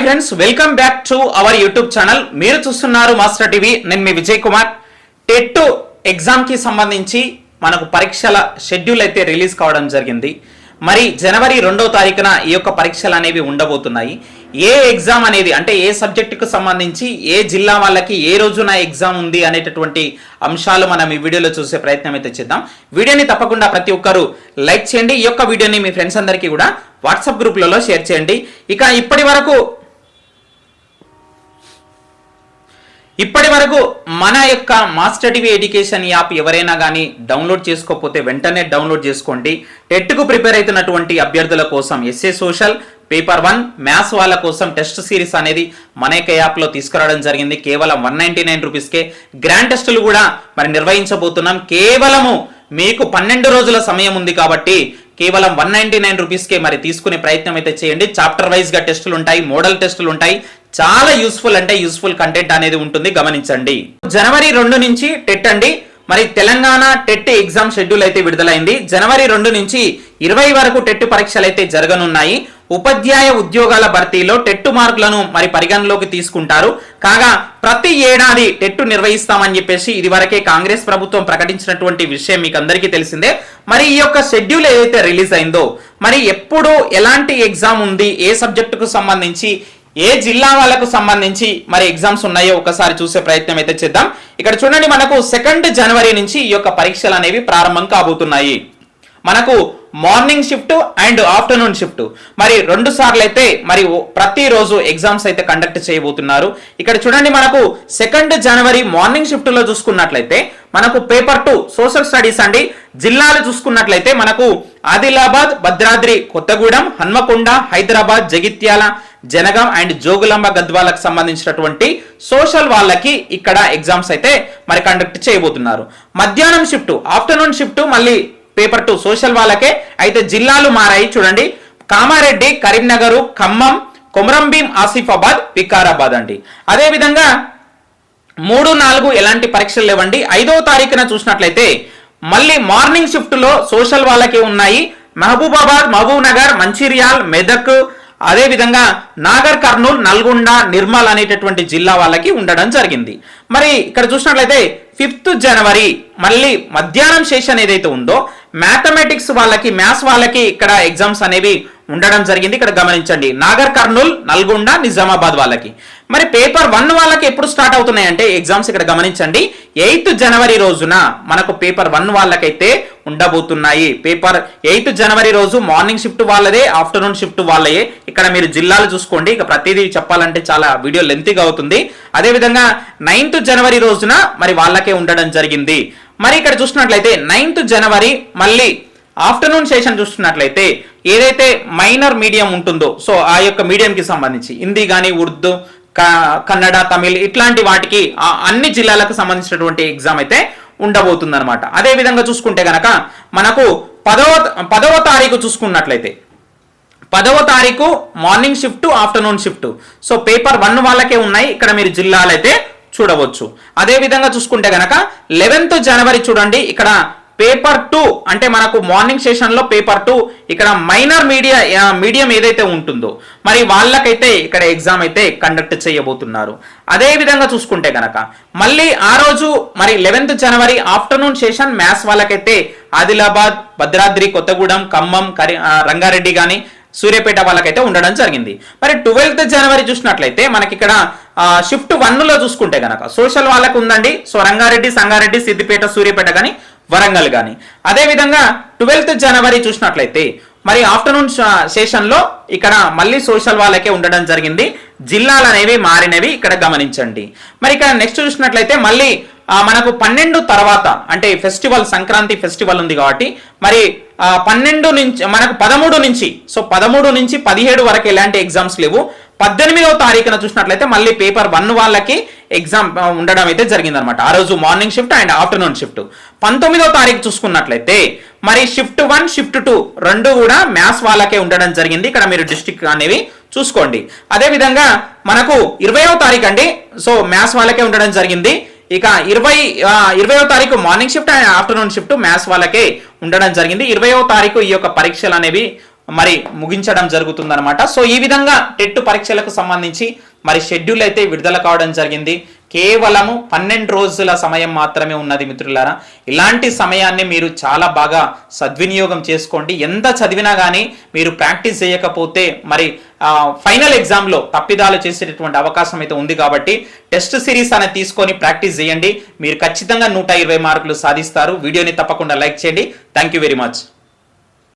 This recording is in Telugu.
Friends, welcome back to our YouTube channel. మీరు చూస్తున్నారు మాస్టర్ టీవీ. నేను మీ విజయ్ కుమార్. టెట్ ఎగ్జామ్ కి సంబంధించి మనకు పరీక్షల షెడ్యూల్ అయితే రిలీజ్ కావడం జరిగింది. మరి జనవరి 2వ తారీఖున ఈ యొక్క పరీక్షలు అనేవి ఉండబోతున్నాయి. ఏ ఎగ్జామ్ అనేది అంటే ఏ సబ్జెక్టుకు సంబంధించి ఏ జిల్లా వాళ్ళకి ఏ రోజున ఎగ్జామ్ ఉంది అనేటటువంటి అంశాలు మనం ఈ వీడియోలో చూసే ప్రయత్నం అయితే చేద్దాం. వీడియోని తప్పకుండా ప్రతి ఒక్కరు లైక్ చేయండి. ఈ యొక్క వీడియోని మీ ఫ్రెండ్స్ అందరికీ కూడా వాట్సాప్ గ్రూప్లలో షేర్ చేయండి. ఇక ఇప్పటి వరకు మన యొక్క మాస్టర్ టీవీ ఎడ్యుకేషన్ యాప్ ఎవరైనా కానీ డౌన్లోడ్ చేసుకోకపోతే వెంటనే డౌన్లోడ్ చేసుకోండి. టెట్కు ప్రిపేర్ అవుతున్నటువంటి అభ్యర్థుల కోసం ఎస్ఏ సోషల్ పేపర్ 1 మ్యాథ్స్ వాళ్ళ కోసం టెస్ట్ సిరీస్ అనేది మన యొక్క యాప్లో తీసుకురావడం జరిగింది. కేవలం 199 రూపీస్కే గ్రాండ్ టెస్టులు కూడా మరి నిర్వహించబోతున్నాం. కేవలము మీకు 12 రోజుల సమయం ఉంది కాబట్టి కేవలం 199 రూపీస్కే మరి తీసుకునే ప్రయత్నం అయితే చేయండి. చాప్టర్ వైజ్ గా టెస్టులు ఉంటాయి, మోడల్ టెస్టులు ఉంటాయి. చాలా యూస్ఫుల్ కంటెంట్ అనేది ఉంటుంది, గమనించండి. జనవరి 2 నుంచి టెట్ అండి. మరి తెలంగాణ టెట్ ఎగ్జామ్ షెడ్యూల్ అయితే విడుదలైంది. జనవరి 2 నుంచి 20 వరకు టెట్ పరీక్షలు అయితే జరగనున్నాయి. ఉపాధ్యాయ ఉద్యోగాల భర్తీలో టెట్ మార్కులను మరి పరిగణలోకి తీసుకుంటారు. కాగా ప్రతి ఏడాది టెట్ నిర్వహిస్తామని చెప్పేసి ఇదివరకే కాంగ్రెస్ ప్రభుత్వం ప్రకటించినటువంటి విషయం మీకు అందరికీ తెలిసిందే. మరి ఈ యొక్క షెడ్యూల్ ఏదైతే రిలీజ్ అయిందో మరి ఎప్పుడు ఎలాంటి ఎగ్జామ్ ఉంది, ఏ సబ్జెక్టుకు సంబంధించి ఏ జిల్లా వాళ్ళకు సంబంధించి మరి ఎగ్జామ్స్ ఉన్నాయో ఒకసారి చూసే ప్రయత్నం అయితే చేద్దాం. ఇక్కడ చూడండి, మనకు 2 జనవరి నుంచి ఈ యొక్క పరీక్షలు అనేవి ప్రారంభం కాబోతున్నాయి. మనకు morning shift and afternoon shift మరి 2 సార్లు అయితే మరి ప్రతిరోజు ఎగ్జామ్స్ అయితే కండక్ట్ చేయబోతున్నారు. ఇక్కడ చూడండి, మనకు 2 జనవరి మార్నింగ్ షిఫ్ట్ లో చూసుకున్నట్లయితే మనకు పేపర్ 2 సోషల్ స్టడీస్ అండి. జిల్లాలు చూసుకున్నట్లయితే మనకు ఆదిలాబాద్, భద్రాద్రి కొత్తగూడెం, హన్మకొండ, హైదరాబాద్, జగిత్యాల, జనగాం అండ్ జోగులాంబ గద్వాలకు సంబంధించినటువంటి సోషల్ వాళ్ళకి ఇక్కడ ఎగ్జామ్స్ అయితే మరి కండక్ట్ చేయబోతున్నారు. మధ్యాహ్నం షిఫ్ట్ ఆఫ్టర్నూన్ షిఫ్ట్ మళ్ళీ పేపర్ 2 సోషల్ వాళ్ళకే. అయితే జిల్లాలు మారాయి చూడండి, కామారెడ్డి, కరీంనగర్, ఖమ్మం, కొమరంభీం, ఆసిఫాబాద్, వికారాబాద్ అండి. అదే విధంగా 3, 4 ఎలాంటి పరీక్షలు లేవండి. 5వ తారీఖున చూసినట్లయితే మళ్ళీ మార్నింగ్ షిఫ్ట్ లో సోషల్ వాళ్ళకే ఉన్నాయి. మహబూబాబాద్, మహబూబ్ నగర్, మంచిర్యాల్, మెదక్, అదే విధంగా నాగర్ కర్నూల్, నల్గొండ, నిర్మల్ అనేటటువంటి జిల్లా వాళ్ళకి ఉండడం జరిగింది. మరి ఇక్కడ చూసినట్లయితే 5th జనవరి మళ్ళీ మధ్యాహ్నం సెషన్ ఏదైతే ఉందో మ్యాథమెటిక్స్ వాళ్ళకి, మ్యాథ్స్ వాళ్ళకి ఇక్కడ ఎగ్జామ్స్ అనేవి ఉండడం జరిగింది. ఇక్కడ గమనించండి, నాగర్ కర్నూల్, నల్గొండ, నిజామాబాద్ వాళ్ళకి. మరి పేపర్ 1 వాళ్ళకి ఎప్పుడు స్టార్ట్ అవుతున్నాయి అంటే ఎగ్జామ్స్ ఇక్కడ గమనించండి, 8th జనవరి రోజున మనకు పేపర్ 1 వాళ్ళకైతే ఉండబోతున్నాయి. పేపర్ 8th జనవరి రోజు మార్నింగ్ షిఫ్ట్ వాళ్ళదే, ఆఫ్టర్నూన్ షిఫ్ట్ వాళ్ళే. ఇక్కడ మీరు జిల్లాలు చూసుకోండి, ఇక ప్రతిదీ చెప్పాలంటే చాలా వీడియో లెంతీగా అవుతుంది. అదే విధంగా 9th జనవరి రోజున మరి వాళ్ళకే ఉండడం జరిగింది. మరి ఇక్కడ చూసినట్లయితే 9th జనవరి మళ్ళీ ఆఫ్టర్నూన్ సెషన్ చూస్తున్నట్లయితే ఏదైతే మైనర్ మీడియం ఉంటుందో సో ఆ యొక్క మీడియంకి సంబంధించి హిందీ కానీ, ఉర్దూ, కన్నడ, తమిళ్ ఇట్లాంటి వాటికి అన్ని జిల్లాలకు సంబంధించినటువంటి ఎగ్జామ్ అయితే ఉండబోతుంది అనమాట. అదే విధంగా చూసుకుంటే గనక మనకు 10వ తారీఖు చూసుకున్నట్లయితే 10వ తారీఖు morning shift, afternoon shift. So paper 1 వాళ్ళకే ఉన్నాయి. ఇక్కడ మీరు జిల్లాలు అయితే చూడవచ్చు. అదే విధంగా చూసుకుంటే గనక 11th జనవరి చూడండి, ఇక్కడ పేపర్ 2 అంటే మనకు మార్నింగ్ సెషన్ లో పేపర్ 2 ఇక్కడ మైనర్ మీడియం ఏదైతే ఉంటుందో మరి వాళ్ళకైతే ఇక్కడ ఎగ్జామ్ అయితే కండక్ట్ చేయబోతున్నారు. అదే విధంగా చూసుకుంటే గనక మళ్ళీ ఆ రోజు మరి 11th జనవరి ఆఫ్టర్నూన్ సెషన్ మ్యాథ్స్ వాళ్ళకైతే ఆదిలాబాద్, భద్రాద్రి కొత్తగూడెం, ఖమ్మం, రంగారెడ్డి కానీ, సూర్యాపేట వాళ్ళకైతే ఉండడం జరిగింది. మరి 12th జనవరి చూసినట్లయితే మనకి ఇక్కడ షిఫ్ట్ 1 లో చూసుకుంటే గనక సోషల్ వాళ్ళకు ఉందండి. సో రంగారెడ్డి, సంగారెడ్డి, సిద్దిపేట, సూర్యాపేట కానీ, వరంగల్ కానీ. అదే విధంగా 12th జనవరి చూసినట్లయితే మరి ఆఫ్టర్నూన్ సెషన్ లో ఇక్కడ మళ్ళీ సోషల్ వాళ్ళకే ఉండడం జరిగింది. జిల్లాలు అనేవి మారినవి ఇక్కడ గమనించండి. మరి ఇక్కడ నెక్స్ట్ చూసినట్లయితే మళ్ళీ మనకు 12 తర్వాత అంటే ఫెస్టివల్, సంక్రాంతి ఫెస్టివల్ ఉంది కాబట్టి మరి 12 నుంచి మనకు 13 నుంచి సో 13 నుంచి 17 వరకు ఎలాంటి ఎగ్జామ్స్ లేవు. 18వ తారీఖున చూసినట్లయితే మళ్ళీ పేపర్ 1 వాళ్ళకి ఎగ్జామ్ ఉండడం అయితే జరిగింది అనమాట. ఆ రోజు morning shift and afternoon shift. 19వ తారీఖు చూసుకున్నట్లయితే మరి షిఫ్ట్ 1, షిఫ్ట్ 2 రెండు కూడా మ్యాథ్స్ వాళ్ళకే ఉండడం జరిగింది. ఇక్కడ మీరు డిస్ట్రిక్ట్ అనేవి చూసుకోండి. అదే విధంగా మనకు 20వ తారీఖు అండి, సో మ్యాథ్స్ వాళ్ళకే ఉండడం జరిగింది. ఇక 20వ తారీఖు morning shift and afternoon shift maths వాళ్ళకే ఉండడం జరిగింది. 20వ తారీఖు ఈ యొక్క పరీక్షలు అనేవి మరి ముగించడం జరుగుతుందన్నమాట. సో ఈ విధంగా టెట్ పరీక్షలకు సంబంధించి మరి షెడ్యూల్ అయితే విడుదల కావడం జరిగింది. కేవలము 12 రోజుల సమయం మాత్రమే ఉన్నది మిత్రులారా. ఇలాంటి సమయాన్ని మీరు చాలా బాగా సద్వినియోగం చేసుకోండి. ఎంత చదివినా కానీ మీరు ప్రాక్టీస్ చేయకపోతే మరి ఫైనల్ ఎగ్జామ్లో తప్పిదాలు చేసేటటువంటి అవకాశం అయితే ఉంది. కాబట్టి టెస్ట్ సిరీస్ అనేది తీసుకొని ప్రాక్టీస్ చేయండి. మీరు ఖచ్చితంగా 120 మార్కులు సాధిస్తారు. వీడియోని తప్పకుండా లైక్ చేయండి. Thank you very much.